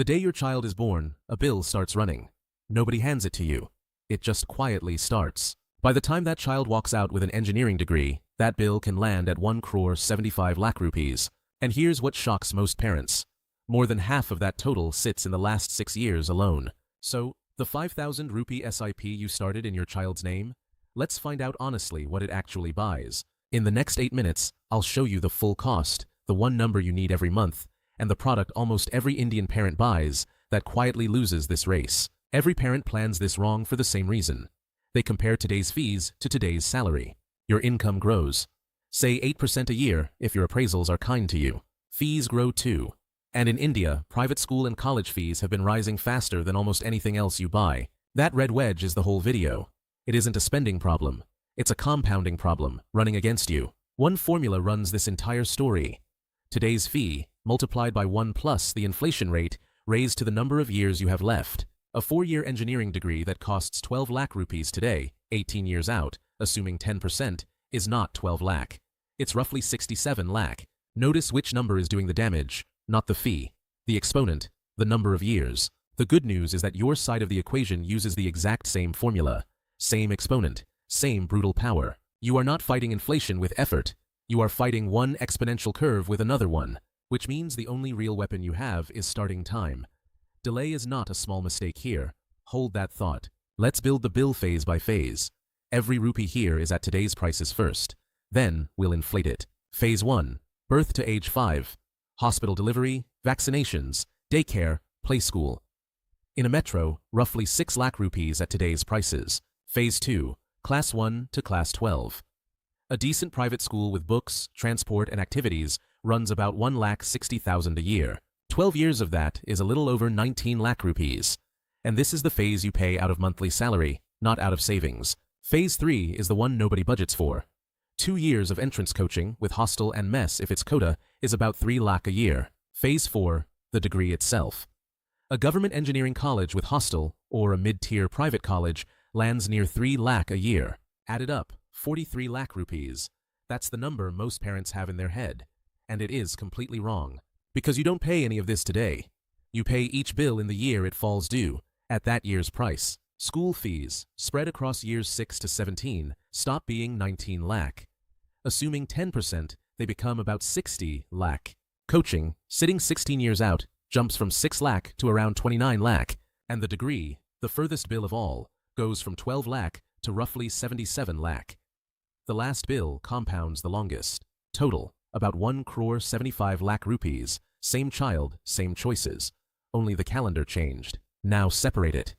The day your child is born, a bill starts running. Nobody hands it to you. It just quietly starts. By the time that child walks out with an engineering degree, that bill can land at 1 crore 75 lakh rupees. And here's what shocks most parents. More than half of that total sits in the last 6 years alone. So, the 5,000 rupee SIP you started in your child's name? Let's find out honestly what it actually buys. In the next 8 minutes, I'll show you the full cost, the one number you need every month, and the product almost every Indian parent buys that quietly loses this race. Every parent plans this wrong for the same reason. They compare today's fees to today's salary. Your income grows. Say 8% a year if your appraisals are kind to you. Fees grow too. And in India, private school and college fees have been rising faster than almost anything else you buy. That red wedge is the whole video. It isn't a spending problem. It's a compounding problem running against you. One formula runs this entire story. Today's fee, multiplied by 1 plus the inflation rate, raised to the number of years you have left. A 4-year engineering degree that costs 12 lakh rupees today, 18 years out, assuming 10%, is not 12 lakh. It's roughly 67 lakh. Notice which number is doing the damage, not the fee. The exponent, the number of years. The good news is that your side of the equation uses the exact same formula. Same exponent, same brutal power. You are not fighting inflation with effort. You are fighting one exponential curve with another one, which means the only real weapon you have is starting time. Delay is not a small mistake here. Hold that thought. Let's build the bill phase by phase. Every rupee here is at today's prices first. Then we'll inflate it. Phase 1. Birth to age 5. Hospital delivery, vaccinations, daycare, play school. In a metro, roughly 6 lakh rupees at today's prices. Phase 2. Class 1 to Class 12. A decent private school with books, transport, and activities runs about 1,60,000 a year. 12 years of that is a little over 19 lakh rupees. And this is the phase you pay out of monthly salary, not out of savings. Phase 3 is the one nobody budgets for. 2 years of entrance coaching with hostel and mess if it's quota is about 3 lakh a year. Phase 4, the degree itself. A government engineering college with hostel or a mid-tier private college lands near 3 lakh a year. Added up, 43 lakh rupees. That's the number most parents have in their head. And it is completely wrong. Because you don't pay any of this today. You pay each bill in the year it falls due, at that year's price. School fees, spread across years 6 to 17, stop being 19 lakh. Assuming 10%, they become about 60 lakh. Coaching, sitting 16 years out, jumps from 6 lakh to around 29 lakh. And the degree, the furthest bill of all, goes from 12 lakh to roughly 77 lakh. The last bill compounds the longest. Total, about 1 crore 75 lakh rupees. Same child, same choices. Only the calendar changed. Now separate it.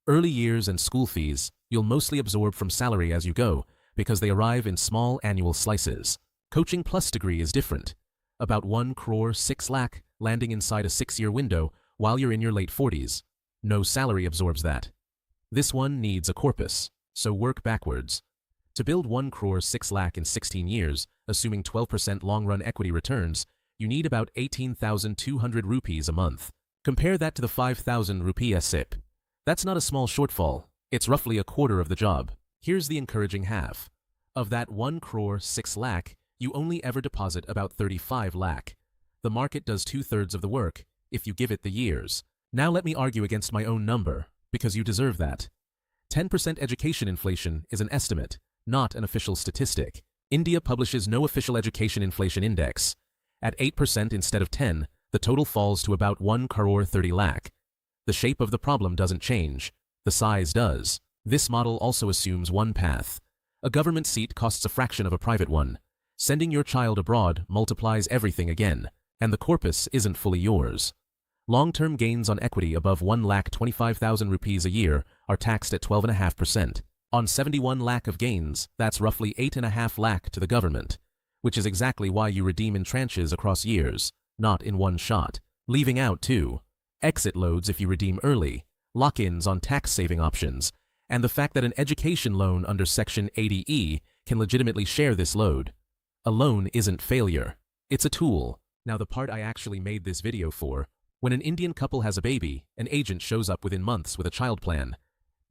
Early years and school fees, you'll mostly absorb from salary as you go, because they arrive in small annual slices. Coaching plus degree is different. About 1 crore 6 lakh landing inside a 6-year window while you're in your late 40s. No salary absorbs that. This one needs a corpus, so work backwards. To build 1 crore 6 lakh in 16 years, assuming 12% long-run equity returns, you need about 18,200 rupees a month. Compare that to the 5,000 rupee SIP. That's not a small shortfall. It's roughly a quarter of the job. Here's the encouraging half. Of that 1 crore 6 lakh, you only ever deposit about 35 lakh. The market does 2/3 of the work, if you give it the years. Now let me argue against my own number, because you deserve that. 10% education inflation is an estimate, not an official statistic. India publishes no official education inflation index. At 8% instead of 10, the total falls to about 1 crore 30 lakh. The shape of the problem doesn't change. The size does. This model also assumes one path. A government seat costs a fraction of a private one. Sending your child abroad multiplies everything again, and the corpus isn't fully yours. Long-term gains on equity above 1,25,000 rupees a year are taxed at 12.5%. On 71 lakh of gains, that's roughly 8.5 lakh to the government, which is exactly why you redeem in tranches across years, not in one shot. Leaving out, too, exit loads if you redeem early, lock-ins on tax-saving options, and the fact that an education loan under Section 80E can legitimately share this load. A loan isn't failure. It's a tool. Now the part I actually made this video for, when an Indian couple has a baby, an agent shows up within months with a child plan.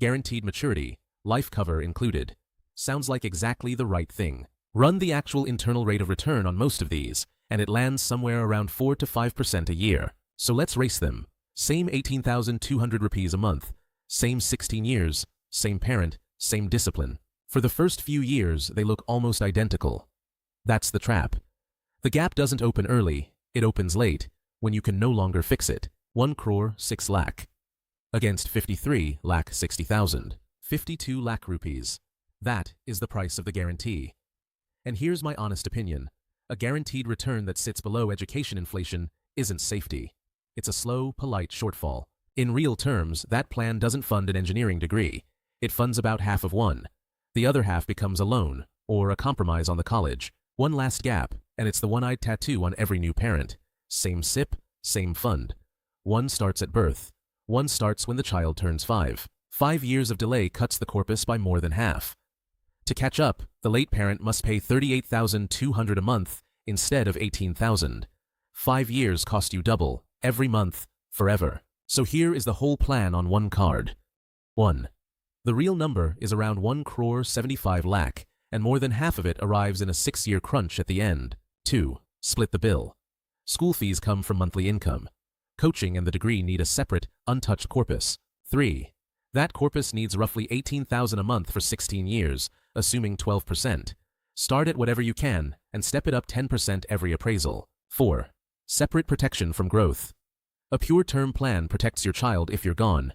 Guaranteed maturity, life cover included. Sounds like exactly the right thing. Run the actual internal rate of return on most of these, and it lands somewhere around 4 to 5% a year. So let's race them. Same 18,200 rupees a month. Same 16 years. Same parent. Same discipline. For the first few years, they look almost identical. That's the trap. The gap doesn't open early, it opens late, when you can no longer fix it. 1 crore 6 lakh. Against 53 lakh 60,000. 52 lakh rupees. That is the price of the guarantee. And here's my honest opinion. A guaranteed return that sits below education inflation isn't safety. It's a slow, polite shortfall. In real terms, that plan doesn't fund an engineering degree. It funds about half of one. The other half becomes a loan, or a compromise on the college. One last gap, and it's the one-eyed tattoo on every new parent. Same SIP, same fund. One starts at birth. One starts when the child turns 5. 5 years of delay cuts the corpus by more than half. To catch up, the late parent must pay 38,200 a month instead of 18,000. 5 years cost you double, every month, forever. So here is the whole plan on one card. 1. The real number is around 1 crore 75 lakh, and more than half of it arrives in a 6-year crunch at the end. 2. Split the bill. School fees come from monthly income. Coaching and the degree need a separate, untouched corpus. 3. That corpus needs roughly 18,000 a month for 16 years, assuming 12%. Start at whatever you can, and step it up 10% every appraisal. 4. Separate protection from growth. A pure term plan protects your child if you're gone.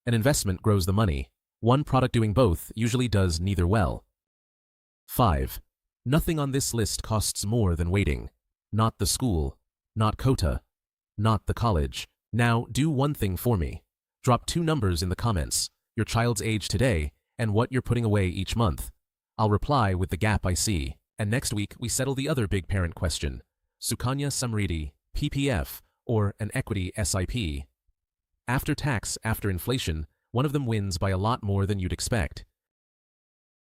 An investment grows the money. One product doing both usually does neither well. 5. Nothing on this list costs more than waiting. Not the school, not quota, not the college. Now do one thing for me. Drop 2 numbers in the comments, your child's age today and what you're putting away each month. I'll reply with the gap I see. And next week we settle the other big parent question. Sukanya Samriddhi, PPF, or an equity SIP. After tax, after inflation, one of them wins by a lot more than you'd expect.